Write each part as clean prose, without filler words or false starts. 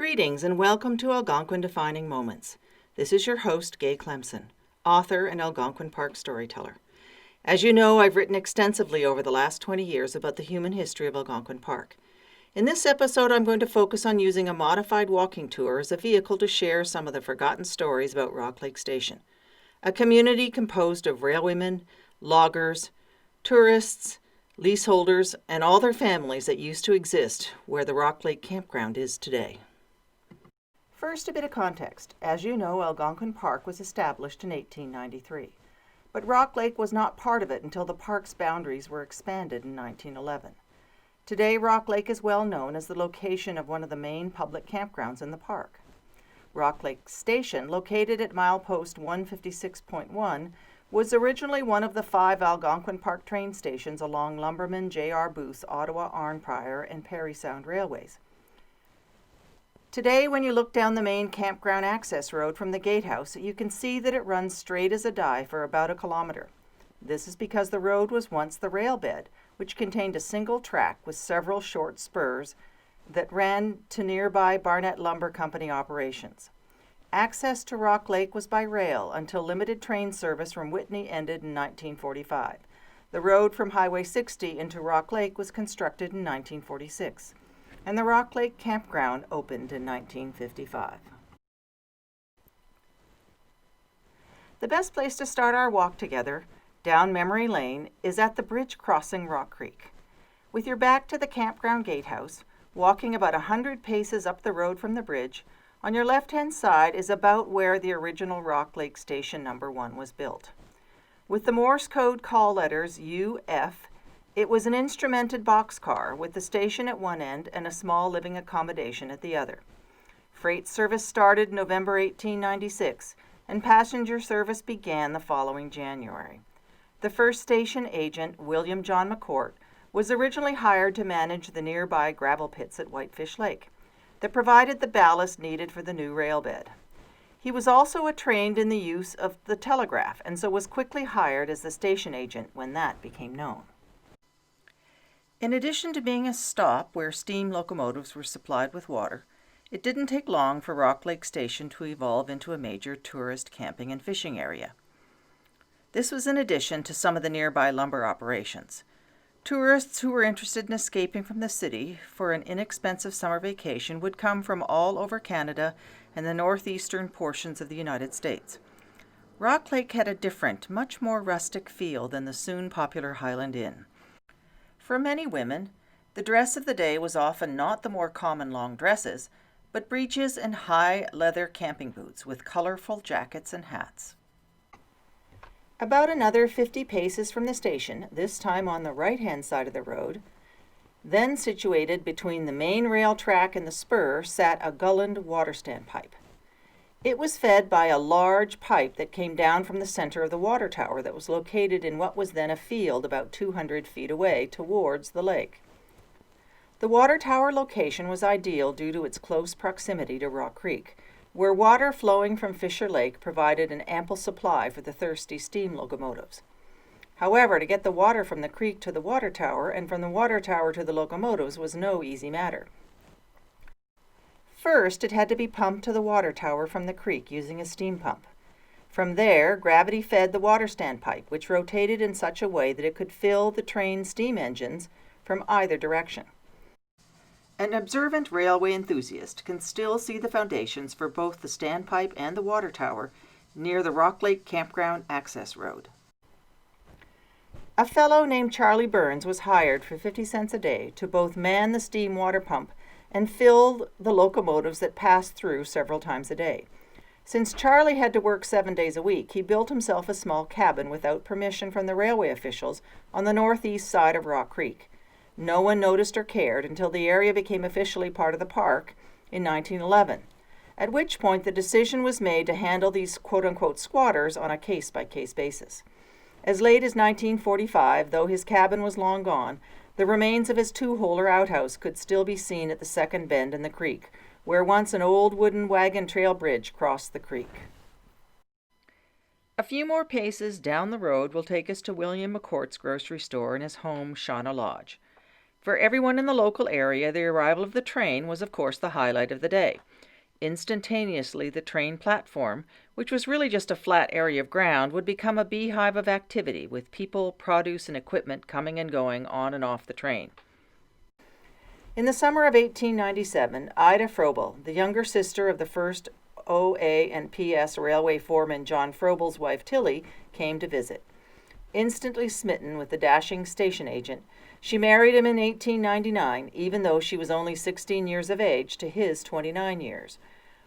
Greetings and welcome to Algonquin Defining Moments. This is your host, Gay Clemson, author and Algonquin Park storyteller. As you know, I've written extensively over the last 20 years about the human history of Algonquin Park. In this episode, I'm going to focus on using a modified walking tour as a vehicle to share some of the forgotten stories about Rock Lake Station, a community composed of railwaymen, loggers, tourists, leaseholders, and all their families that used to exist where the Rock Lake campground is today. First, a bit of context. As you know, Algonquin Park was established in 1893, but Rock Lake was not part of it until the park's boundaries were expanded in 1911. Today, Rock Lake is well known as the location of one of the main public campgrounds in the park. Rock Lake Station, located at milepost 156.1, was originally one of the 5 Algonquin Park train stations along Lumberman J.R. Booth's Ottawa, Arnprior, and Parry Sound railways. Today, when you look down the main campground access road from the gatehouse, you can see that it runs straight as a die for about a kilometer. This is because the road was once the rail bed, which contained a single track with several short spurs that ran to nearby Barnett Lumber Company operations. Access to Rock Lake was by rail until limited train service from Whitney ended in 1945. The road from Highway 60 into Rock Lake was constructed in 1946. And the Rock Lake Campground opened in 1955. The best place to start our walk together, down memory lane, is at the bridge crossing Rock Creek. With your back to the campground gatehouse, walking about 100 paces up the road from the bridge, on your left-hand side is about where the original Rock Lake Station number 1 was built. With the Morse code call letters UF, it was an instrumented boxcar with the station at one end and a small living accommodation at the other. Freight service started November 1896, and passenger service began the following January. The first station agent, William John McCourt, was originally hired to manage the nearby gravel pits at Whitefish Lake that provided the ballast needed for the new rail bed. He was also trained in the use of the telegraph, and so was quickly hired as the station agent when that became known. In addition to being a stop where steam locomotives were supplied with water, it didn't take long for Rock Lake Station to evolve into a major tourist camping and fishing area. This was in addition to some of the nearby lumber operations. Tourists who were interested in escaping from the city for an inexpensive summer vacation would come from all over Canada and the northeastern portions of the United States. Rock Lake had a different, much more rustic feel than the soon popular Highland Inn. For many women, the dress of the day was often not the more common long dresses, but breeches and high leather camping boots with colorful jackets and hats. About another 50 paces from the station, this time on the right-hand side of the road, then situated between the main rail track and the spur, sat a gulland water standpipe. It was fed by a large pipe that came down from the center of the water tower that was located in what was then a field about 200 feet away towards the lake. The water tower location was ideal due to its close proximity to Rock Creek, where water flowing from Fisher Lake provided an ample supply for the thirsty steam locomotives. However, to get the water from the creek to the water tower and from the water tower to the locomotives was no easy matter. First, it had to be pumped to the water tower from the creek using a steam pump. From there, gravity fed the water standpipe, which rotated in such a way that it could fill the train's steam engines from either direction. An observant railway enthusiast can still see the foundations for both the standpipe and the water tower near the Rock Lake Campground access road. A fellow named Charlie Burns was hired for 50 cents a day to both man the steam water pump and filled the locomotives that passed through several times a day. Since Charlie had to work 7 days a week, he built himself a small cabin without permission from the railway officials on the northeast side of Rock Creek. No one noticed or cared until the area became officially part of the park in 1911, at which point the decision was made to handle these quote-unquote squatters on a case-by-case basis. As late as 1945, though his cabin was long gone, the remains of his two-holer outhouse could still be seen at the second bend in the creek, where once an old wooden wagon trail bridge crossed the creek. A few more paces down the road will take us to William McCourt's grocery store and his home, Shawna Lodge. For everyone in the local area, the arrival of the train was, of course, the highlight of the day. Instantaneously, the train platform, which was really just a flat area of ground, would become a beehive of activity, with people, produce, and equipment coming and going on and off the train. In the summer of 1897, Ida Froebel, the younger sister of the first OA and PS railway foreman John Froebel's wife Tilly, came to visit. Instantly smitten with the dashing station agent, she married him in 1899, even though she was only 16 years of age to his 29 years.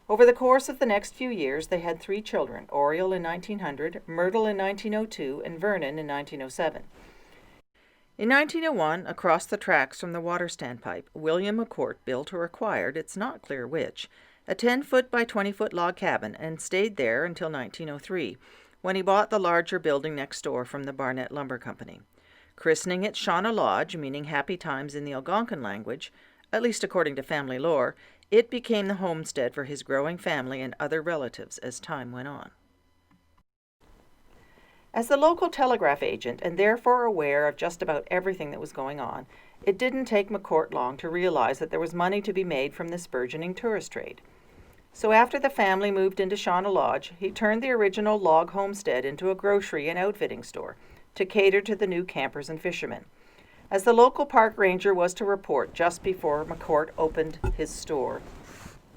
Over the course of the next few years, they had 3 children, Oriole in 1900, Myrtle in 1902, and Vernon in 1907. In 1901, across the tracks from the water standpipe, William McCourt built or acquired, it's not clear which, a 10-foot by 20-foot log cabin and stayed there until 1903, when he bought the larger building next door from the Barnett Lumber Company. Christening it Shawna Lodge, meaning happy times in the Algonquin language, at least according to family lore, it became the homestead for his growing family and other relatives as time went on. As the local telegraph agent, and therefore aware of just about everything that was going on, it didn't take McCourt long to realize that there was money to be made from this burgeoning tourist trade. So after the family moved into Shawna Lodge, he turned the original log homestead into a grocery and outfitting store to cater to the new campers and fishermen. As the local park ranger was to report just before McCourt opened his store,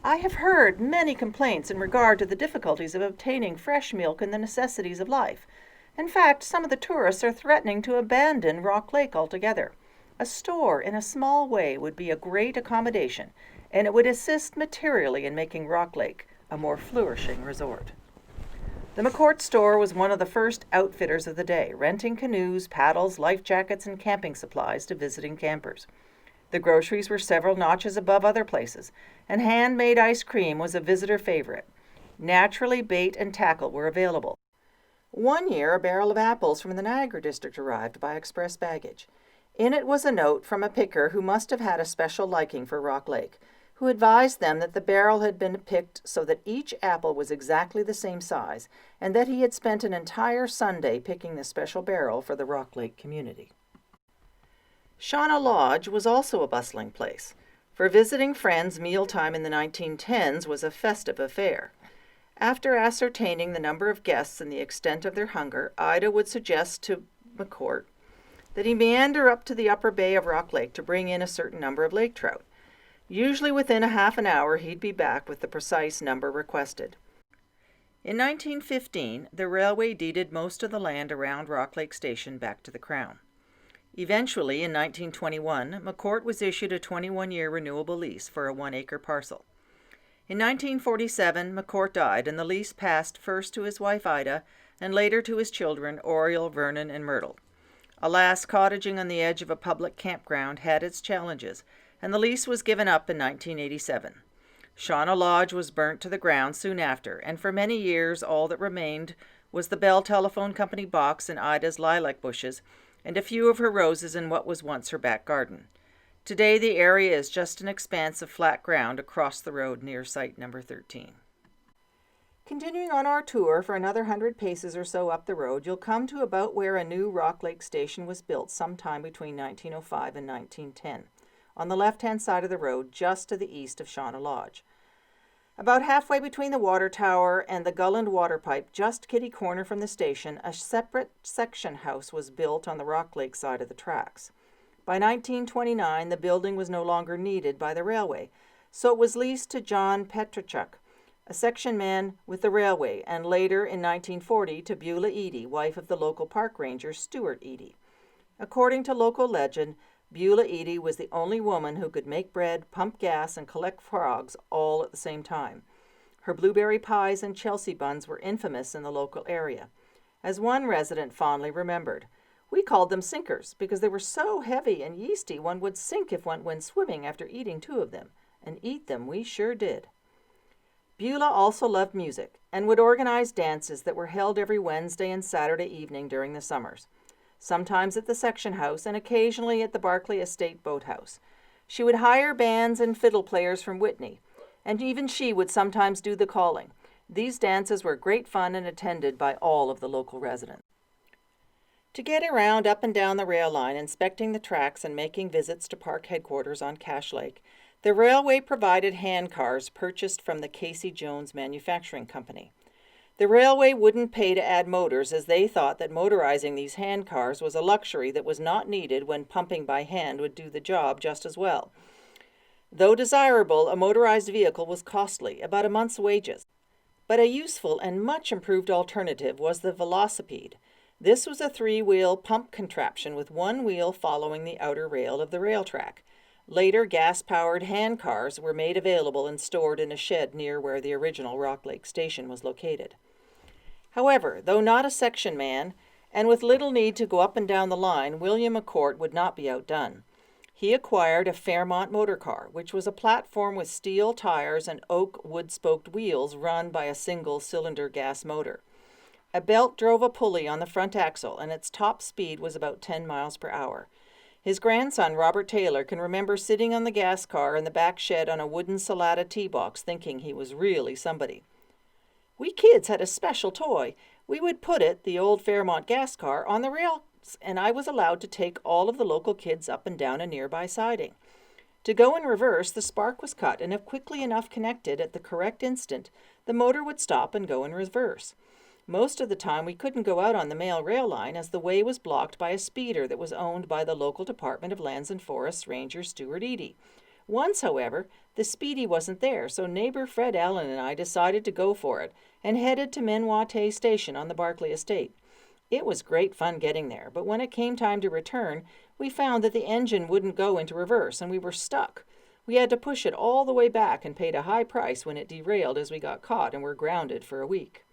"I have heard many complaints in regard to the difficulties of obtaining fresh milk and the necessities of life. In fact, some of the tourists are threatening to abandon Rock Lake altogether. A store in a small way would be a great accommodation, and it would assist materially in making Rock Lake a more flourishing resort." The McCourt store was one of the first outfitters of the day, renting canoes, paddles, life jackets, and camping supplies to visiting campers. The groceries were several notches above other places, and handmade ice cream was a visitor favorite. Naturally, bait and tackle were available. One year, a barrel of apples from the Niagara district arrived by express baggage. In it was a note from a picker who must have had a special liking for Rock Lake, who advised them that the barrel had been picked so that each apple was exactly the same size, and that he had spent an entire Sunday picking the special barrel for the Rock Lake community. Shawna Lodge was also a bustling place. For visiting friends, mealtime in the 1910s was a festive affair. After ascertaining the number of guests and the extent of their hunger, Ida would suggest to McCourt that he meander up to the upper bay of Rock Lake to bring in a certain number of lake trout. Usually within a half an hour, he'd be back with the precise number requested. In 1915, the railway deeded most of the land around Rock Lake Station back to the Crown. Eventually, in 1921, McCourt was issued a 21-year renewable lease for a 1-acre parcel. In 1947, McCourt died, and the lease passed first to his wife Ida, and later to his children, Oriole, Vernon, and Myrtle. Alas, cottaging on the edge of a public campground had its challenges, and the lease was given up in 1987. Shawna Lodge was burnt to the ground soon after, and for many years all that remained was the Bell Telephone Company box and Ida's lilac bushes, and a few of her roses in what was once her back garden. Today the area is just an expanse of flat ground across the road near site number 13. Continuing on our tour for another 100 paces or so up the road, you'll come to about where a new Rock Lake Station was built sometime between 1905 and 1910. On the left-hand side of the road, just to the east of Shawna Lodge. About halfway between the water tower and the Gulland water pipe, just kitty-corner from the station, a separate section house was built on the Rock Lake side of the tracks. By 1929, the building was no longer needed by the railway, so it was leased to John Petrachuk, a section man with the railway, and later in 1940 to Beulah Eady, wife of the local park ranger Stuart Eady. According to local legend, Beulah Eady was the only woman who could make bread, pump gas, and collect frogs all at the same time. Her blueberry pies and Chelsea buns were infamous in the local area. As one resident fondly remembered, "We called them sinkers because they were so heavy and yeasty one would sink if one went swimming after eating 2 of them, and eat them we sure did." Beulah also loved music and would organize dances that were held every Wednesday and Saturday evening during the summers. Sometimes at the section house and occasionally at the Barkley Estate boathouse. She would hire bands and fiddle players from Whitney, and even she would sometimes do the calling. These dances were great fun and attended by all of the local residents. To get around up and down the rail line, inspecting the tracks and making visits to park headquarters on Cache Lake, the railway provided handcars purchased from the Casey Jones Manufacturing Company. The railway wouldn't pay to add motors, as they thought that motorizing these handcars was a luxury that was not needed when pumping by hand would do the job just as well. Though desirable, a motorized vehicle was costly, about a month's wages. But a useful and much improved alternative was the velocipede. This was a 3-wheel pump contraption with one wheel following the outer rail of the rail track. Later, gas-powered handcars were made available and stored in a shed near where the original Rock Lake station was located. However, though not a section man, and with little need to go up and down the line, William McCourt would not be outdone. He acquired a Fairmont motor car, which was a platform with steel tires and oak wood-spoked wheels run by a single-cylinder gas motor. A belt drove a pulley on the front axle, and its top speed was about 10 miles per hour. His grandson, Robert Taylor, can remember sitting on the gas car in the back shed on a wooden Salada tea box thinking he was really somebody. We kids had a special toy. We would put it, the old Fairmont gas car, on the rails, and I was allowed to take all of the local kids up and down a nearby siding. To go in reverse, the spark was cut, and if quickly enough connected at the correct instant, the motor would stop and go in reverse. Most of the time we couldn't go out on the mail rail line as the way was blocked by a speeder that was owned by the local Department of Lands and Forests Ranger Stuart Eady. Once, however, the speedy wasn't there, so neighbor Fred Allen and I decided to go for it and headed to Menwate Station on the Barkley Estate. It was great fun getting there, but when it came time to return, we found that the engine wouldn't go into reverse and we were stuck. We had to push it all the way back and paid a high price when it derailed as we got caught and were grounded for a week.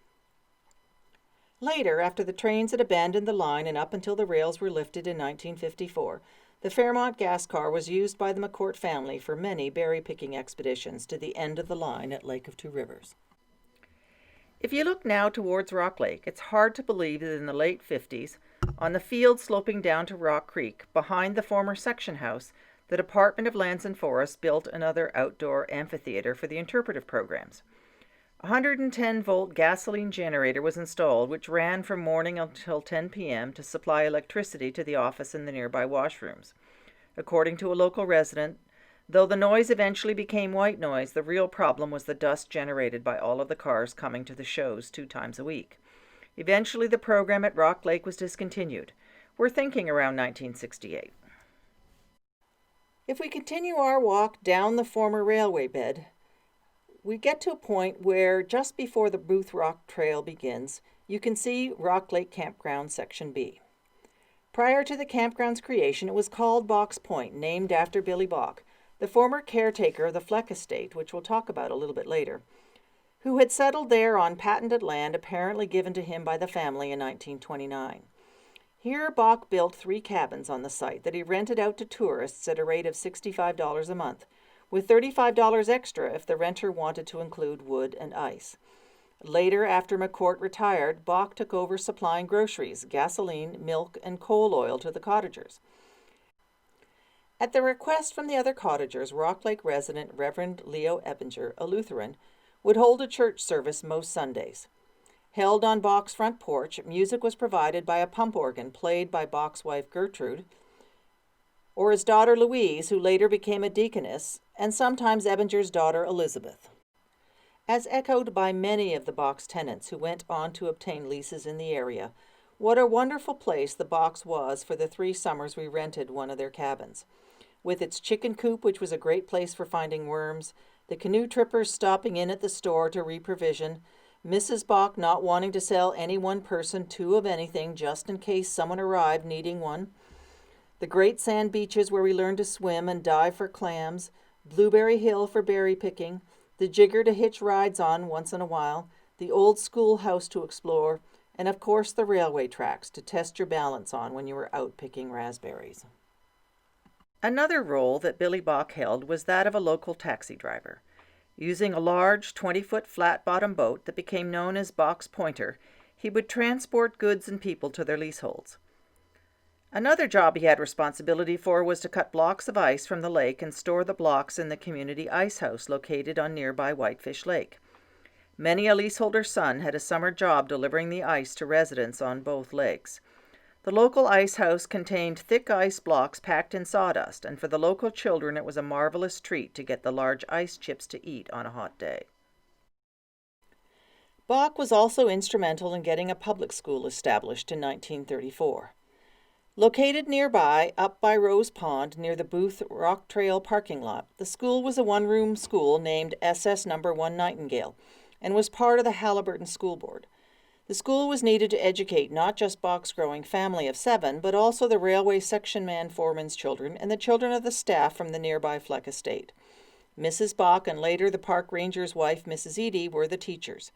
Later, after the trains had abandoned the line and up until the rails were lifted in 1954, the Fairmont gas car was used by the McCourt family for many berry-picking expeditions to the end of the line at Lake of Two Rivers. If you look now towards Rock Lake, it's hard to believe that in the late 50s, on the field sloping down to Rock Creek, behind the former section house, the Department of Lands and Forests built another outdoor amphitheater for the interpretive programs. A 110-volt gasoline generator was installed, which ran from morning until 10 p.m. to supply electricity to the office and the nearby washrooms. According to a local resident, though the noise eventually became white noise, the real problem was the dust generated by all of the cars coming to the shows 2 times a week. Eventually, the program at Rock Lake was discontinued. We're thinking around 1968. If we continue our walk down the former railway bed, we get to a point where just before the Booth Rock Trail begins, you can see Rock Lake Campground Section B. Prior to the campground's creation, it was called Bach's Point, named after Billy Bach, the former caretaker of the Fleck Estate, which we'll talk about a little bit later, who had settled there on patented land apparently given to him by the family in 1929. Here, Bach built 3 cabins on the site that he rented out to tourists at a rate of $65 a month, with $35 extra if the renter wanted to include wood and ice. Later, after McCourt retired, Bach took over supplying groceries, gasoline, milk, and coal oil to the cottagers. At the request from the other cottagers, Rock Lake resident Reverend Leo Ebinger, a Lutheran, would hold a church service most Sundays. Held on Bach's front porch, music was provided by a pump organ played by Bach's wife Gertrude, or his daughter Louise, who later became a deaconess, and sometimes Ebinger's daughter Elizabeth. As echoed by many of the Bach's tenants who went on to obtain leases in the area, what a wonderful place the Bach's was for the 3 summers we rented one of their cabins. With its chicken coop, which was a great place for finding worms, the canoe trippers stopping in at the store to reprovision, Mrs. Bach not wanting to sell any one person 2 of anything just in case someone arrived needing one, the great sand beaches where we learned to swim and dive for clams, Blueberry Hill for berry picking, the jigger to hitch rides on once in a while, the old schoolhouse to explore, and of course the railway tracks to test your balance on when you were out picking raspberries. Another role that Billy Bach held was that of a local taxi driver. Using a large 20-foot flat-bottom boat that became known as Bach's Pointer, he would transport goods and people to their leaseholds. Another job he had responsibility for was to cut blocks of ice from the lake and store the blocks in the community ice house located on nearby Whitefish Lake. Many a leaseholder's son had a summer job delivering the ice to residents on both lakes. The local ice house contained thick ice blocks packed in sawdust, and for the local children it was a marvelous treat to get the large ice chips to eat on a hot day. Bach was also instrumental in getting a public school established in 1934. Located nearby, up by Rose Pond near the Booth Rock Trail parking lot, the school was a one-room school named SS No. 1 Nightingale and was part of the Halliburton School Board. The school was needed to educate not just Bach's growing family of 7, but also the railway section man foreman's children and the children of the staff from the nearby Fleck Estate. Mrs. Bach and later the park ranger's wife, Mrs. Eady, were the teachers.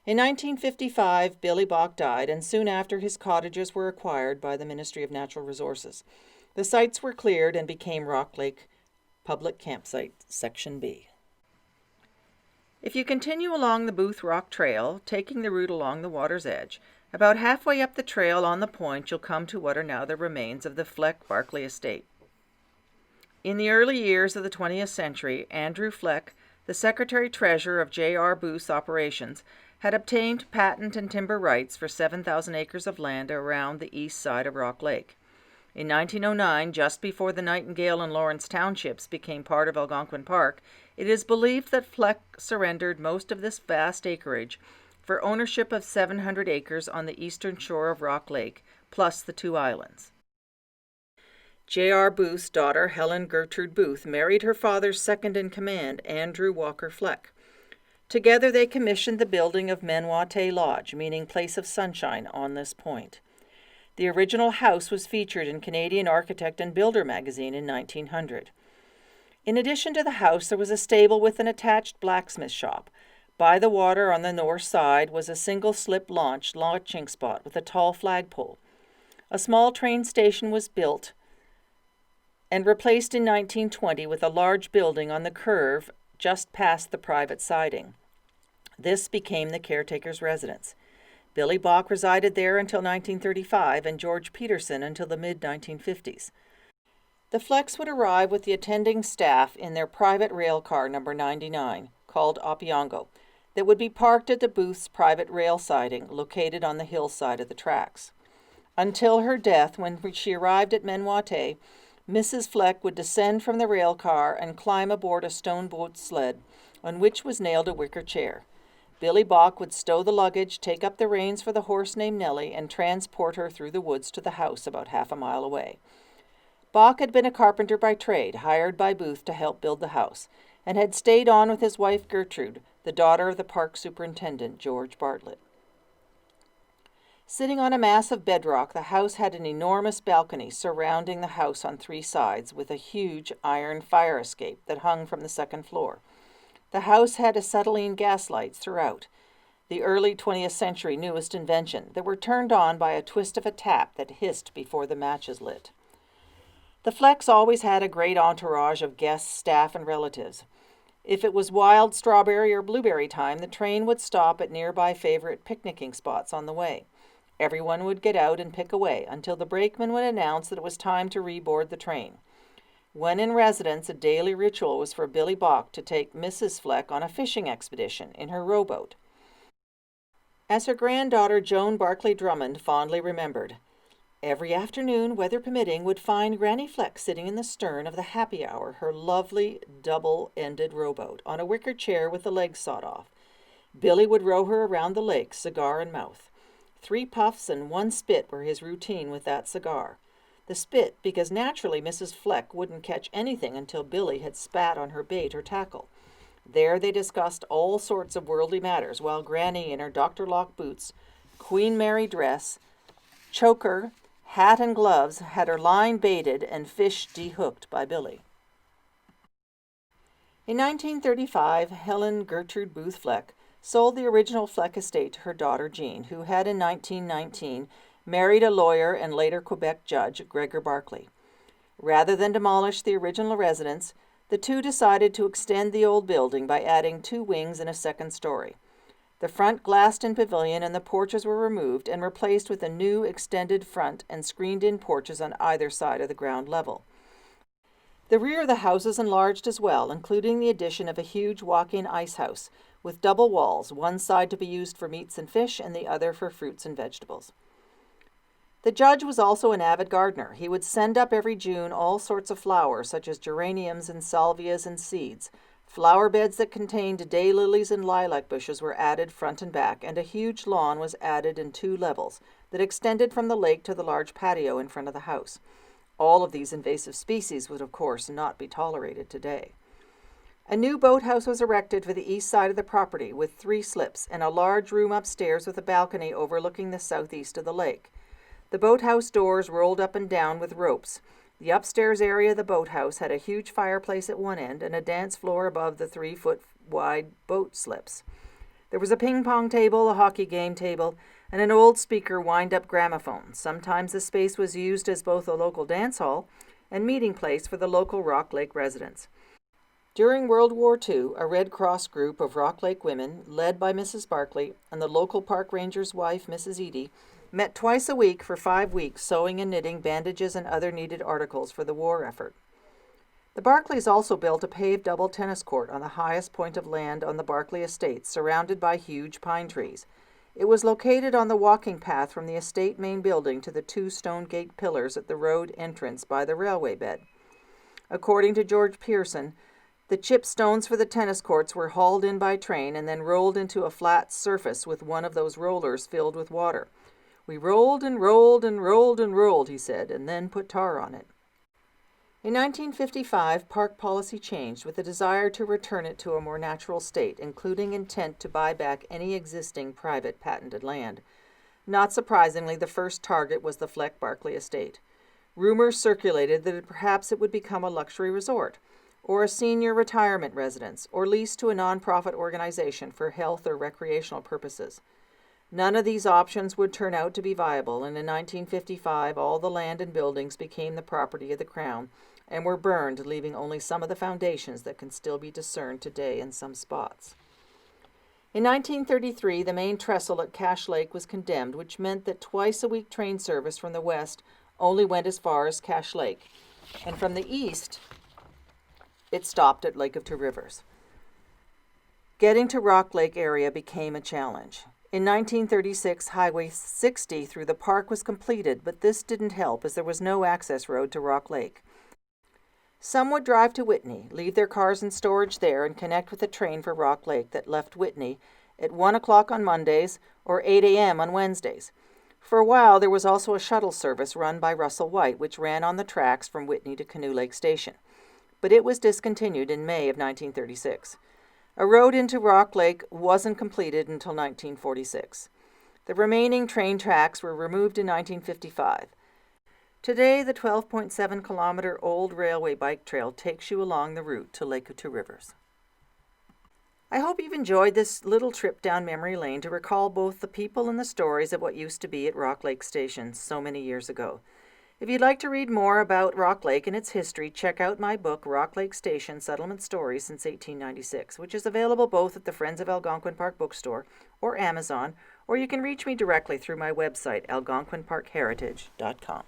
In 1955, Billy Bach died, and soon after his cottages were acquired by the Ministry of Natural Resources. The sites were cleared and became Rock Lake Public Campsite, Section B. If you continue along the Booth Rock Trail, taking the route along the water's edge, about halfway up the trail on the point you'll come to what are now the remains of the Fleck-Barkley Estate. In the early years of the 20th century, Andrew Fleck, the Secretary-Treasurer of J.R. Booth's operations, had obtained patent and timber rights for 7,000 acres of land around the east side of Rock Lake. In 1909, just before the Nightingale and Lawrence Townships became part of Algonquin Park, it is believed that Fleck surrendered most of this vast acreage for ownership of 700 acres on the eastern shore of Rock Lake, plus the 2 islands. J.R. Booth's daughter, Helen Gertrude Booth, married her father's second-in-command, Andrew Walker Fleck. Together they commissioned the building of Menwate Lodge, meaning place of sunshine, on this point. The original house was featured in Canadian Architect and Builder magazine in 1900. In addition to the house, there was a stable with an attached blacksmith shop. By the water on the north side was a single-slip launching spot with a tall flagpole. A small train station was built and replaced in 1920 with a large building on the curve just past the private siding. This became the caretaker's residence. Billy Bach resided there until 1935 and George Peterson until the mid-1950s. The Flecks would arrive with the attending staff in their private rail car number 99, called Opiongo, that would be parked at the Booth's private rail siding located on the hillside of the tracks. Until her death, when she arrived at Menwate, Mrs. Fleck would descend from the rail car and climb aboard a stone boat sled, on which was nailed a wicker chair. Billy Bach would stow the luggage, take up the reins for the horse named Nellie, and transport her through the woods to the house about half a mile away. Bach had been a carpenter by trade, hired by Booth to help build the house, and had stayed on with his wife Gertrude, the daughter of the park superintendent, George Bartlett. Sitting on a mass of bedrock, the house had an enormous balcony surrounding the house on 3 sides, with a huge iron fire escape that hung from the second floor. The house had acetylene gas lights throughout, the early 20th century newest invention, that were turned on by a twist of a tap that hissed before the matches lit. The Flecks always had a great entourage of guests, staff, and relatives. If it was wild strawberry or blueberry time, the train would stop at nearby favorite picnicking spots on the way. Everyone would get out and pick away until the brakeman would announce that it was time to reboard the train. When in residence, a daily ritual was for Billy Bach to take Mrs. Fleck on a fishing expedition in her rowboat. As her granddaughter Joan Barclay Drummond fondly remembered, every afternoon, weather permitting, would find Granny Fleck sitting in the stern of the Happy Hour, her lovely double-ended rowboat, on a wicker chair with the legs sawed off. Billy would row her around the lake, cigar in mouth. 3 puffs and 1 spit were his routine with that cigar. The spit, because naturally Mrs. Fleck wouldn't catch anything until Billy had spat on her bait or tackle. There they discussed all sorts of worldly matters, while Granny, in her Dr. Locke boots, Queen Mary dress, choker, hat, and gloves, had her line baited and fish dehooked by Billy. In 1935, Helen Gertrude Booth Fleck sold the original Fleck Estate to her daughter Jean, who had in 1919 married a lawyer and later Quebec judge, Gregor Barclay. Rather than demolish the original residence, the two decided to extend the old building by adding 2 wings and a second story. The front glassed-in pavilion and the porches were removed and replaced with a new extended front and screened-in porches on either side of the ground level. The rear of the house is enlarged as well, including the addition of a huge walk-in ice house with double walls, one side to be used for meats and fish and the other for fruits and vegetables. The judge was also an avid gardener. He would send up every June all sorts of flowers, such as geraniums and salvias and seeds. Flower beds that contained daylilies and lilac bushes were added front and back, and a huge lawn was added in 2 levels that extended from the lake to the large patio in front of the house. All of these invasive species would, of course, not be tolerated today. A new boathouse was erected for the east side of the property with 3 slips and a large room upstairs with a balcony overlooking the southeast of the lake. The boathouse doors rolled up and down with ropes. The upstairs area of the boathouse had a huge fireplace at one end and a dance floor above the 3-foot-wide boat slips. There was a ping-pong table, a hockey game table, and an old speaker wind-up gramophone. Sometimes the space was used as both a local dance hall and meeting place for the local Rock Lake residents. During World War II, a Red Cross group of Rock Lake women, led by Mrs. Barkley and the local park ranger's wife, Mrs. Eady, met twice a week for 5 weeks, sewing and knitting bandages and other needed articles for the war effort. The Barkleys also built a paved double tennis court on the highest point of land on the Barkley Estate, surrounded by huge pine trees. It was located on the walking path from the estate main building to the 2 stone gate pillars at the road entrance by the railway bed. According to George Pearson, the chip stones for the tennis courts were hauled in by train and then rolled into a flat surface with one of those rollers filled with water. "We rolled and rolled and rolled and rolled," he said, and then put tar on it. In 1955, park policy changed with a desire to return it to a more natural state, including intent to buy back any existing private patented land. Not surprisingly, the first target was the Fleck-Barkley Estate. Rumors circulated that perhaps it would become a luxury resort, or a senior retirement residence, or leased to a nonprofit organization for health or recreational purposes. None of these options would turn out to be viable, and in 1955 all the land and buildings became the property of the Crown and were burned, leaving only some of the foundations that can still be discerned today in some spots. In 1933, the main trestle at Cache Lake was condemned, which meant that twice-a-week train service from the west only went as far as Cache Lake, and from the east it stopped at Lake of Two Rivers. Getting to Rock Lake area became a challenge. In 1936, Highway 60 through the park was completed, but this didn't help as there was no access road to Rock Lake. Some would drive to Whitney, leave their cars in storage there, and connect with a train for Rock Lake that left Whitney at 1 o'clock on Mondays or 8 a.m. on Wednesdays. For a while, there was also a shuttle service run by Russell White, which ran on the tracks from Whitney to Canoe Lake Station. But it was discontinued in May of 1936. A road into Rock Lake wasn't completed until 1946. The remaining train tracks were removed in 1955. Today, the 12.7-kilometer old railway bike trail takes you along the route to Lake of Two Rivers. I hope you've enjoyed this little trip down memory lane to recall both the people and the stories of what used to be at Rock Lake Station so many years ago. If you'd like to read more about Rock Lake and its history, check out my book, Rock Lake Station, Settlement Stories since 1896, which is available both at the Friends of Algonquin Park bookstore or Amazon, or you can reach me directly through my website, algonquinparkheritage.com.